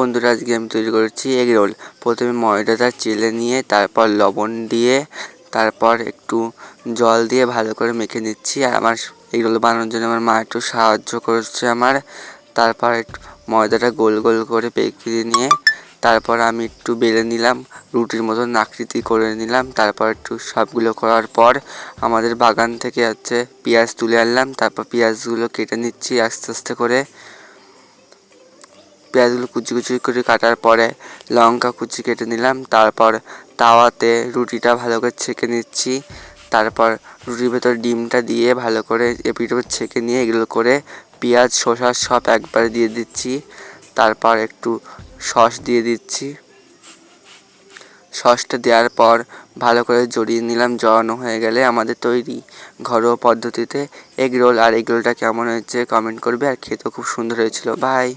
বন্ধুরা, আজকে আমি তৈরি করেছি এগ রোল। প্রথমে ময়দাটা চেলে নিয়ে তারপর লবণ দিয়ে তারপর একটু জল দিয়ে ভালো করে মেখে নিচ্ছি। আর আমার এগ রোল বানানোর জন্য আমার মা একটু সাহায্য করছে আমার। তারপর একটু ময়দাটা গোল গোল করে বেঁকে নিয়ে তারপর আমি একটু বেলে নিলাম, রুটির মতন আকৃতি করে নিলাম। তারপর একটু সবগুলো করার পর আমাদের বাগান থেকে পেঁয়াজ তুলে আনলাম। তারপর পেঁয়াজগুলো কেটে নিচ্ছি আস্তে আস্তে করে। পেঁয়াজগুলো কুচি কুচি করে কাটার পরে লঙ্কা কুচি কেটে নিলাম। তারপর তাওয়াতে রুটিটা ভালো করে ছেঁকে নিচ্ছি। তারপর রুটির ভেতর ডিমটা দিয়ে ভালো করে এপিট ওপিট ছেঁকে নিয়ে এগুলো করে পেঁয়াজ শসা সব একবারে দিয়ে দিচ্ছি। তারপর একটু সস দিয়ে দিচ্ছি। সসটা দেওয়ার পর ভালো করে জড়িয়ে নিলাম। জড়ানো হয়ে গেলে আমাদের তৈরি ঘরোয়া পদ্ধতিতে এগ রোল। আর এগ রোলটা কেমন হয়েছে কমেন্ট করবে। আর খেতেও খুব সুন্দর হয়েছিল। বাই।